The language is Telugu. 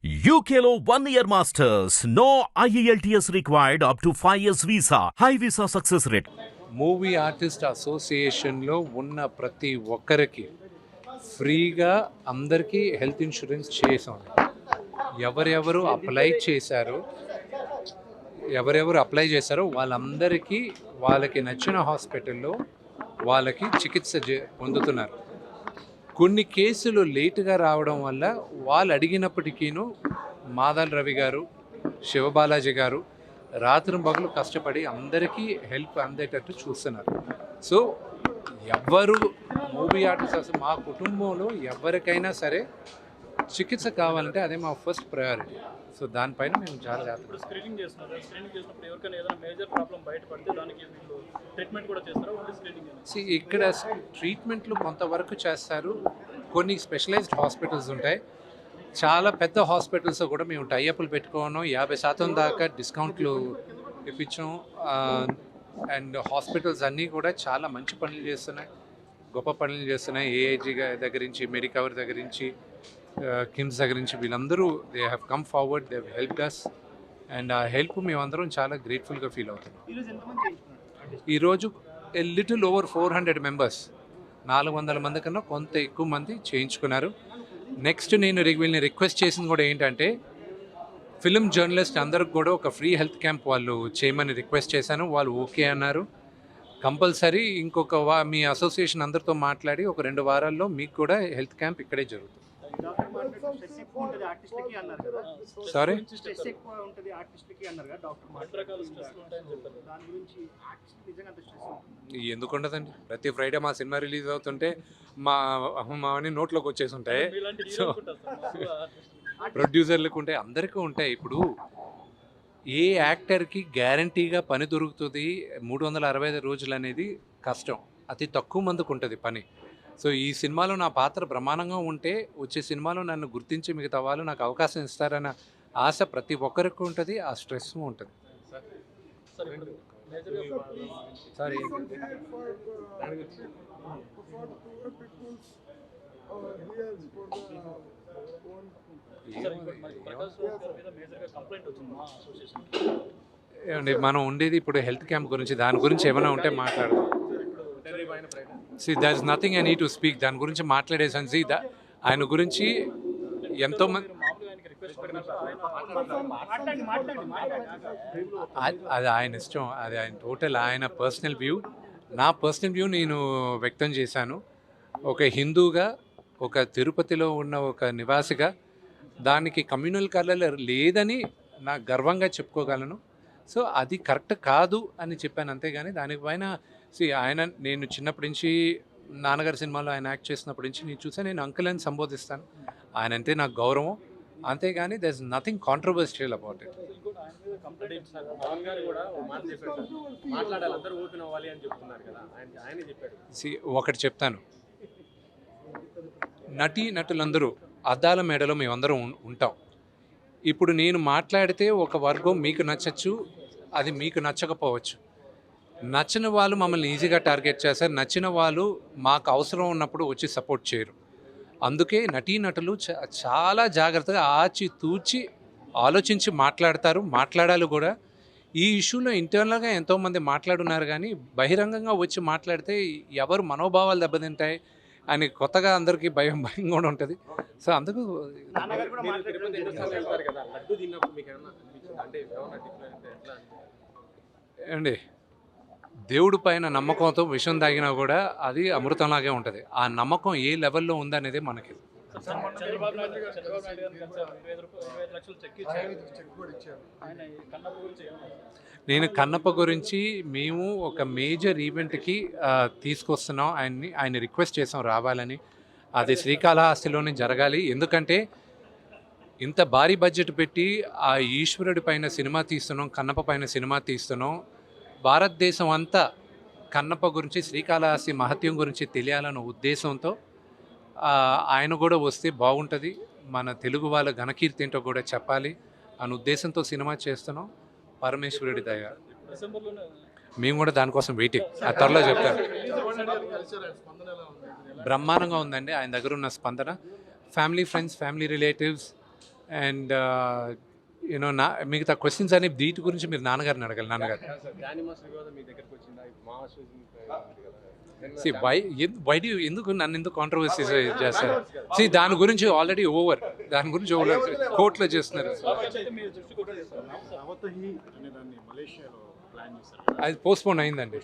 UKLO 1 year masters. No IELTS required up to 5 years visa. High visa success rate. Movie artist అసోసియేషన్లో ఉన్న ప్రతి ఒక్కరికి ఫ్రీగా అందరికీ హెల్త్ ఇన్సూరెన్స్ చేసాం. ఎవరెవరు అప్లై చేశారో వాళ్ళందరికీ వాళ్ళకి నచ్చిన హాస్పిటల్లో వాళ్ళకి చికిత్స పొందుతున్నారు. కొన్ని కేసులు లేటుగా రావడం వల్ల వాళ్ళు అడిగినప్పటికీను మాదాల్ రవి గారు, శివబాలాజీ గారు రాత్రింబగలు కష్టపడి అందరికీ హెల్ప్ అందేటట్టు చూస్తున్నారు. సో ఎవ్వరు మూవీ ఆర్టిస్ట్ అసలు మా కుటుంబంలో ఎవరికైనా సరే చికిత్స కావాలంటే అదే మా ఫస్ట్ ప్రయారిటీ. సో దానిపైన మేము చాలా జాగ్రత్త. స్క్రీనింగ్ చేసినప్పుడు ఎవరికైనా ఏదైనా మేజర్ ప్రాబ్లం బయటపడితే దానికి వీళ్ళు ట్రీట్మెంట్ కూడా చేస్తారా? Only screening? ఇక్కడ ట్రీట్మెంట్లు కొంతవరకు చేస్తారు. కొన్ని స్పెషలైజ్డ్ హాస్పిటల్స్ ఉంటాయి. చాలా పెద్ద హాస్పిటల్స్ కూడా మేము టైఅప్లు పెట్టుకోవడం 50% దాకా డిస్కౌంట్లు ఇప్పించాం. అండ్ హాస్పిటల్స్ అన్నీ కూడా చాలా మంచి పనులు చేస్తున్నాయి, గొప్ప పనులు చేస్తున్నాయి. ఏఐజీ దగ్గర నుంచి, మెడికవర్ దగ్గర నుంచి, కిమ్స్ దగ్గర నుంచి వీళ్ళందరూ they have come forward, they have helped us. And ఆ హెల్ప్ మేమందరం చాలా గ్రేట్ఫుల్గా ఫీల్ అవుతున్నాం. ఈరోజు లిటిల్ ఓవర్ 400 మెంబర్స్, 400 మంది కన్నా కొంత ఎక్కువ మంది చేయించుకున్నారు. నెక్స్ట్ నేను వీళ్ళని రిక్వెస్ట్ చేసింది కూడా ఏంటంటే, ఫిల్మ్ జర్నలిస్ట్ అందరికి కూడా ఒక ఫ్రీ హెల్త్ క్యాంప్ వాళ్ళు చేయమని రిక్వెస్ట్ చేశాను. వాళ్ళు ఓకే అన్నారు. కంపల్సరీ ఇంకొక మీ అసోసియేషన్ అందరితో మాట్లాడి ఒక 2 వారాల్లో మీకు కూడా హెల్త్ క్యాంప్ ఇక్కడే జరుగుతుంది. సారీ, ఎందుకు ఉండదండి? ప్రతి ఫ్రైడే మా సినిమా రిలీజ్ అవుతుంటే మావన్నీ నోట్లోకి వచ్చేసి ఉంటాయి. సో ప్రొడ్యూసర్లకు ఉంటాయి, అందరికీ ఉంటాయి. ఇప్పుడు ఏ యాక్టర్కి గ్యారంటీగా పని దొరుకుతుంది 365 రోజులు అనేది కష్టం. అతి తక్కువ మందికి ఉంటుంది పని. సో ఈ సినిమాలో నా పాత్ర బ్రహ్మాండంగా ఉంటే వచ్చే సినిమాలో నన్ను గుర్తించి మిగతా వాళ్ళు నాకు అవకాశం ఇస్తారన్న ఆశ ప్రతి ఒక్కరికి ఉంటుంది. ఆ స్ట్రెస్ ఉంటుంది. సారీ, ఏమండి మనం ఉండేది ఇప్పుడు హెల్త్ క్యాంప్ గురించి, దాని గురించి ఏమైనా ఉంటే మాట్లాడదాం. There is nothing I need to speak. దాని గురించి మాట్లాడేసాను. ఆయన గురించి ఎంతోమంది, అది ఆయన ఇష్టం, అది ఆయన టోటల్ ఆయన పర్సనల్ వ్యూ. నా పర్సనల్ వ్యూ నేను వ్యక్తం చేశాను. ఒక హిందూగా, ఒక తిరుపతిలో ఉన్న ఒక నివాసిగా దానికి కమ్యూనల్ కలర్ లేదని నాకు గర్వంగా చెప్పుకోగలను. సో అది కరెక్ట్ కాదు అని చెప్పాను, అంతేగాని దానిపైన ఆయన, నేను చిన్నప్పటి నుంచి నాన్నగారి సినిమాలో ఆయన యాక్ట్ చేసినప్పటి నుంచి నేను చూసాను. నేను అంకుల్ అని సంబోధిస్తాను. ఆయన అంటే నాకు గౌరవం, అంతేగాని there is nothing controversial about it. ఒకటి చెప్తాను, నటులందరూ అద్దాల మేడలో మేమందరం ఉంటాం. ఇప్పుడు నేను మాట్లాడితే ఒక వర్గం మీకు నచ్చచ్చు, అది మీకు నచ్చకపోవచ్చు. నచ్చిన వాళ్ళు మమ్మల్ని ఈజీగా టార్గెట్ చేస్తారు, నచ్చిన వాళ్ళు మాకు అవసరం ఉన్నప్పుడు వచ్చి సపోర్ట్ చేయరు. అందుకే నటులు చాలా జాగ్రత్తగా ఆచితూచి ఆలోచించి మాట్లాడాలి కూడా. ఈ ఇష్యూలో ఇంటర్నల్గా ఎంతోమంది మాట్లాడున్నారు, కానీ బహిరంగంగా వచ్చి మాట్లాడితే ఎవరు మనోభావాలు దెబ్బతింటాయి అని కొత్తగా అందరికీ భయం కూడా ఉంటుంది. సో అందుకు అండి, దేవుడి పైన నమ్మకంతో విషం తాగినా కూడా అది అమృతంలాగే ఉంటుంది. ఆ నమ్మకం ఏ లెవెల్లో ఉందనేది మనకి. నేను కన్నప్ప గురించి మేము ఒక మేజర్ ఈవెంట్కి తీసుకొస్తున్నాం. ఆయన రిక్వెస్ట్ చేసాం రావాలని. అది శ్రీకాళహస్తిలోనే జరగాలి. ఎందుకంటే ఇంత భారీ బడ్జెట్ పెట్టి ఆ ఈశ్వరుడి పైన సినిమా తీస్తున్నాం, కన్నప్ప పైన సినిమా తీస్తున్నాం. భారతదేశం అంతా కన్నప్ప గురించి, శ్రీకాళహస్తి మహత్యం గురించి తెలియాలన్న ఉద్దేశంతో ఆయన కూడా వస్తే బాగుంటుంది, మన తెలుగు వాళ్ళ ఘనకీర్తి ఏంటో కూడా చెప్పాలి అనే ఉద్దేశంతో సినిమా చేస్తున్నాం. పరమేశ్వరుడి దయ. మేము కూడా దానికోసం వెయిటింగ్. ఆ త్వరలో చెప్తాను. బ్రహ్మాండంగా ఉందండి ఆయన దగ్గర ఉన్న స్పందన. Family, friends, family relatives and you know మిగతా క్వశ్చన్స్ అనే వీటి గురించి మీరు నాన్నగారిని అడగాలి. నాన్నగారు వై డూ ఎందుకు నన్ను ఎందుకు కాంట్రవర్సీ చేస్తారు? దాని గురించి ఆల్రెడీ ఓవర్, దాని గురించి ఓవర్ కోర్టులో చేస్తున్నారు. అది పోస్ట్పోన్ అయిందండి.